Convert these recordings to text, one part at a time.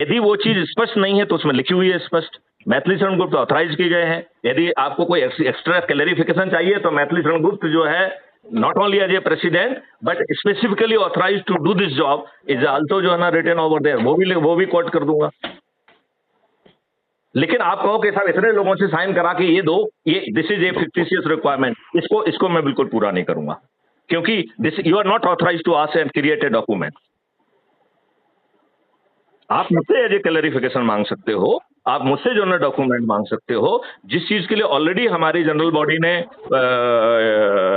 यदि वो चीज स्पष्ट नहीं है तो उसमें लिखी हुई है स्पष्ट, मैथिली शरण गुप्त ऑथराइज किए गए हैं। यदि आपको कोई एक्स्ट्रा क्लैरिफिकेशन चाहिए तो मैथिली शरण गुप्त जो है not only as a president but specifically authorise to do this job is also जो है ना रिटन ओवर देयर, वो भी कोट कर दूंगा। लेकिन आप कहो कि साहब इतने लोगों से साइन करा के ये दो, ये this is a fictitious requirement, इसको मैं बिल्कुल पूरा नहीं करूंगा, क्योंकि this you are not authorise to ask and create a document. आप मुझसे एज ए क्लैरिफिकेशन मांग सकते हो, आप मुझसे जो है डॉक्यूमेंट मांग सकते हो, जिस चीज के लिए ऑलरेडी हमारी जनरल बॉडी ने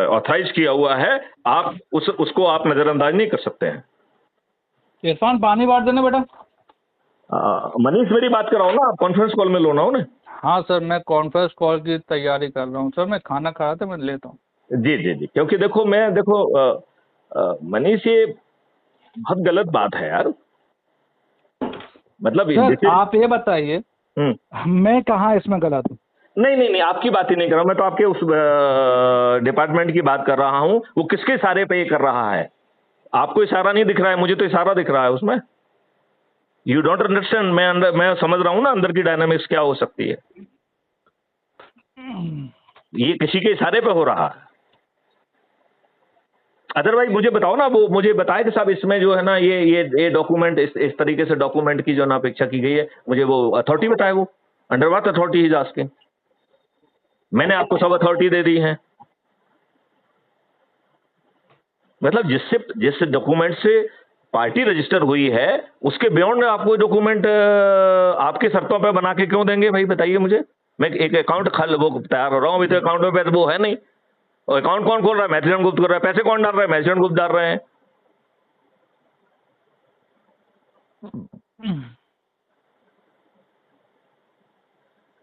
ऑथराइज किया हुआ है, आप उसको आप नजरअंदाज नहीं कर सकते हैं। इरफान पानी बांट देना बेटा। मनीष मेरी बात कर रहा हूँ ना, आप कॉन्फ्रेंस कॉल में लो ना उन्हें। हाँ सर, मैं कॉन्फ्रेंस कॉल की तैयारी कर रहा हूँ सर, मैं खाना खा रहा था, मैं लेता हूँ। जी जी जी, क्योंकि देखो मनीष ये बहुत गलत बात है यार, मतलब सर आप ये बताइए मैं कहाँ इसमें गलत हूँ? नहीं, आपकी बात ही नहीं कर रहा हूं मैं, तो आपके उस डिपार्टमेंट की बात कर रहा हूं। वो किसके इशारे पे ये कर रहा है? आपको इशारा नहीं दिख रहा है, मुझे तो इशारा दिख रहा है उसमें। यू डोंट अंडरस्टैंड, मैं समझ रहा हूं ना अंदर की डायनामिक्स क्या हो सकती है। ये किसी के इशारे पे हो रहा है। अदरवाइज मुझे बताओ ना, वो मुझे बताए कि साहब इसमें जो है ना ये डॉक्यूमेंट इस तरीके से डॉक्यूमेंट की जो ना अपेक्षा की गई है, मुझे वो अथॉरिटी बताए, वो under what authority is asking. मैंने आपको सब अथॉरिटी दे दी है। मतलब जिस डॉक्यूमेंट से पार्टी रजिस्टर हुई है उसके बियॉन्ड आपको डॉक्यूमेंट आपकी शर्तों पे बना के क्यों देंगे भाई, बताइए मुझे। मैं एक अकाउंट वो तैयार हो रहा हूं, अभी तो अकाउंट में पैसे वो है नहीं, और अकाउंट कौन खोल रहा है? मैथिली शरण गुप्त कर रहा है। पैसे कौन डाल रहा है? मैथिली शरण गुप्त डाल रहे हैं।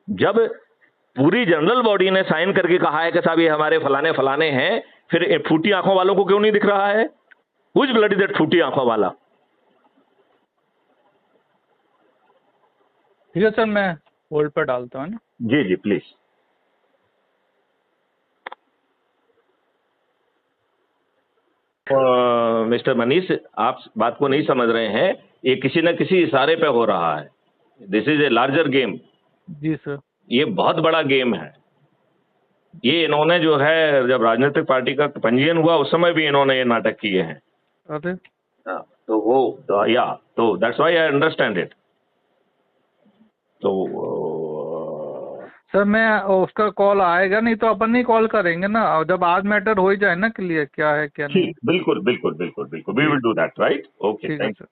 जब पूरी जनरल बॉडी ने साइन करके कहा है कि साहब ये हमारे फलाने फलाने हैं, फिर फूटी आंखों वालों को क्यों नहीं दिख रहा है? Who is bloody that फूटी आंखों वाला? ठीक है सर, मैं होल्ड पर डालता हूँ ना। जी जी प्लीज। मिस्टर मनीष, आप बात को नहीं समझ रहे हैं, ये किसी न किसी इशारे पे हो रहा है। This is a larger game. जी सर। ये बहुत बड़ा गेम है। ये इन्होंने जो है जब राजनीतिक पार्टी का पंजीयन हुआ उस समय भी इन्होंने ये नाटक किए हैं। अरे तो तो that's why I understand it. तो सर मैं उसका कॉल आएगा नहीं तो अपन नहीं कॉल करेंगे ना, और जब आज मैटर हो ही जाए ना क्लियर क्या है क्या नहीं। बिल्कुल we will do that, right? Okay, thank you.